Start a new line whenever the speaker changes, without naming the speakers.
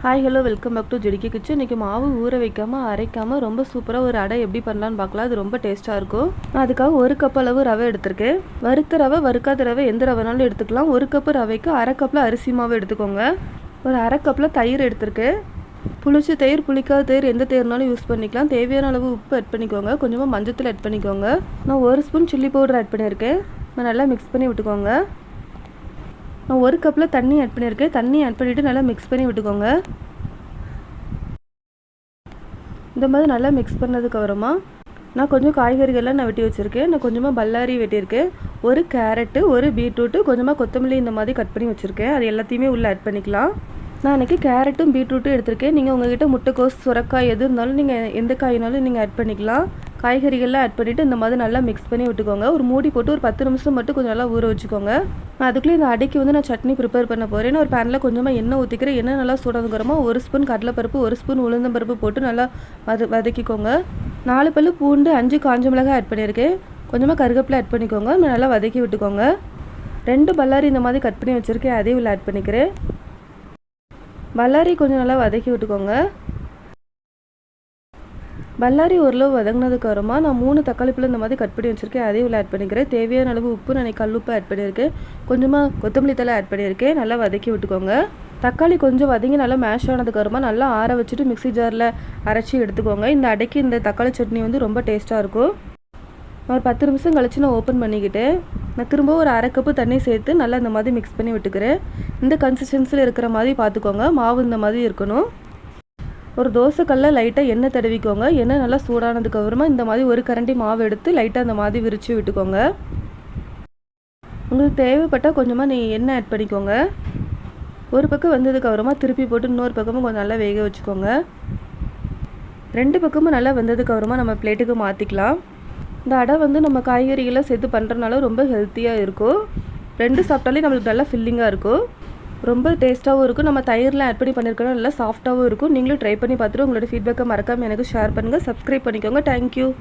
Hi hello welcome back to Jedikki kitchen. இன்றைக்கி மாவு ஊற வைக்காமல் அரைக்காமல் ரொம்ப சூப்பராக ஒரு அடை எப்படி பண்ணலான்னு பார்க்கலாம். அது ரொம்ப டேஸ்ட்டாக இருக்கும். நான் அதுக்காக 1 கப் அளவு ரவை எடுத்திருக்கேன். வறுத்த ரவை வறுக்காத ரவை எந்த ரவைனாலும் எடுத்துக்கலாம். 1 கப்பு ரவைக்கு அரை கப்பில் அரிசி மாவு எடுத்துக்கோங்க. ஒரு அரை கப்பில் தயிர் எடுத்திருக்கேன். புளிச்ச தயிர் புளிக்காத தயிர் எந்த தயிர்னாலும் யூஸ் பண்ணிக்கலாம். தேவையான அளவு உப்பு ஆட் பண்ணிக்கோங்க. கொஞ்சமாக மஞ்சத்தூள் ஆட் பண்ணிக்கோங்க. நான் 1 ஸ்பூன் சில்லி பவுடர் ஆட் பண்ணியிருக்கேன். நான் நல்லா மிக்ஸ் பண்ணி விட்டுக்கோங்க. நான் 1 கப்பில் தண்ணி ஆட் பண்ணியிருக்கேன். தண்ணி ஆட் பண்ணிவிட்டு நல்லா மிக்ஸ் பண்ணி விட்டுக்கோங்க. இந்த மாதிரி நல்லா மிக்ஸ் பண்ணதுக்கப்புறமா நான் கொஞ்சம் காய்கறிகள்லாம் நான் வெட்டி வச்சுருக்கேன். நான் கொஞ்சமாக பல்லாரி வெட்டியிருக்கேன். ஒரு கேரட்டு, ஒரு பீட்ரூட்டு, கொஞ்சமாக கொத்தமல்லி இந்த மாதிரி கட் பண்ணி வச்சுருக்கேன். அது எல்லாத்தையுமே உள்ளே ஆட் பண்ணிக்கலாம். நான் அன்றைக்கி கேரட்டும் பீட்ரூட்டும் எடுத்திருக்கேன். நீங்கள் உங்கள்கிட்ட முட்டைக்கோஸ், சுரக்காய் எது இருந்தாலும் நீங்கள் எந்த காயினாலும் நீங்கள் ஆட் பண்ணிக்கலாம். காய்கறிகள்லாம் ஆட் பண்ணிவிட்டு இந்த மாதிரி நல்லா மிக்ஸ் பண்ணி விட்டுக்கோங்க. ஒரு மூடி போட்டு ஒரு 10 நிமிஷம் மட்டும் கொஞ்சம் நல்லா ஊற வச்சுக்கோங்க. அதுக்குள்ளே இந்த அடைக்கு நான் சட்னி ப்ரிப்பேர் பண்ண போகிறேன். ஒரு பேனில் கொஞ்சமாக எண்ணெய் ஊற்றிக்கிறேன். எண்ணெய் நல்லா சூடானதுக்கப்புறமா 1 ஸ்பூன் கடலைப்பருப்பு, 1 ஸ்பூன் உளுந்தம்பருப்பு போட்டு நல்லா வதக்கிக்கோங்க. 4 பல்லு பூண்டு, 5 காஞ்ச மிளகாய் ஆட் பண்ணியிருக்கேன். கொஞ்சமாக கருவேப்பிலை ஆட் பண்ணிக்கோங்க. நல்லா வதக்கி விட்டுக்கோங்க. 2 பல்லாரி இந்த மாதிரி கட் பண்ணி வச்சுருக்கேன். அதையும் உள்ள ஆட் பண்ணிக்கிறேன். பல்லாரி கொஞ்சம் நல்லா வதக்கி விட்டுக்கோங்க. பல்லாரி ஓரளவு வதங்கினதுக்கப்புறமா நான் 3 தக்காளி பழம் இந்த மாதிரி கட் பண்ணி வச்சுருக்கேன். அதையும் உள்ள ஆட் பண்ணிக்கிறேன். தேவையான அளவு உப்பு, நான் கல்லுப்பு ஆட் பண்ணியிருக்கேன். கொஞ்சமாக கொத்தமல்லி தழை ஆட் பண்ணியிருக்கேன். நல்லா வதக்கி விட்டுக்கோங்க. தக்காளி கொஞ்சம் வதங்கி நல்லா மேஷ் ஆனதுக்கப்புறமா நல்லா ஆற வச்சுட்டு மிக்ஸி ஜாரில் அரைச்சி எடுத்துக்கோங்க. இந்த அடைக்கு இந்த தக்காளி சட்னி ரொம்ப டேஸ்ட்டாக இருக்கும். ஒரு 10 நிமிஷம் கழித்து நான் ஓப்பன் பண்ணிக்கிட்டேன். நான் திரும்ப ஒரு அரை கப்பு தண்ணி சேர்த்து நல்லா இந்த மாதிரி மிக்ஸ் பண்ணி விட்டுக்கிறேன். இந்த கன்சிஸ்டன்சியில் இருக்கிற மாதிரி பார்த்துக்கோங்க. மாவு இந்த மாதிரி இருக்கணும். ஒரு தோசைக்கல்ல லைட்டாக எண்ணெய் தடவிக்கோங்க. எண்ணெய் நல்லா சூடானதுக்கப்புறமா இந்த மாதிரி ஒரு கரண்டி மாவு எடுத்து லைட்டாக அந்த மாதிரி விரித்து விட்டுக்கோங்க. உங்களுக்கு தேவைப்பட்டால் கொஞ்சமாக எண்ணெய் ஆட் பண்ணிக்கோங்க. ஒரு பக்கம் வந்ததுக்கப்புறமா திருப்பி போட்டு இன்னொரு பக்கமும் கொஞ்சம் நல்லா வேக வச்சுக்கோங்க. 2 பக்கமும் நல்லா வந்ததுக்கப்புறமா நம்ம பிளேட்டுக்கு மாற்றிக்கலாம். இந்த அடை நம்ம காய்கறிகளாக சேர்த்து பண்ணுறதுனால ரொம்ப ஹெல்த்தியாக இருக்கும். 2 சாப்பிட்டாலே நம்மளுக்கு நல்லா ஃபில்லிங்காக இருக்கும். ரொம்ப டேஸ்ட்டாகவும் இருக்கும். நம்ம தயிர்லாம் ஆட் பண்ணி பண்ணியிருக்கோம். நல்லா சாஃப்ட்டாகவும் இருக்கும். நீங்களும் ட்ரை பண்ணி பார்த்துட்டு உங்களோட ஃபீட்பேக்கை மறக்காமல் எனக்கு ஷேர் பண்ணுங்கள். சப்ஸ்கிரைப் பண்ணிக்கோங்க. தேங்க்யூ.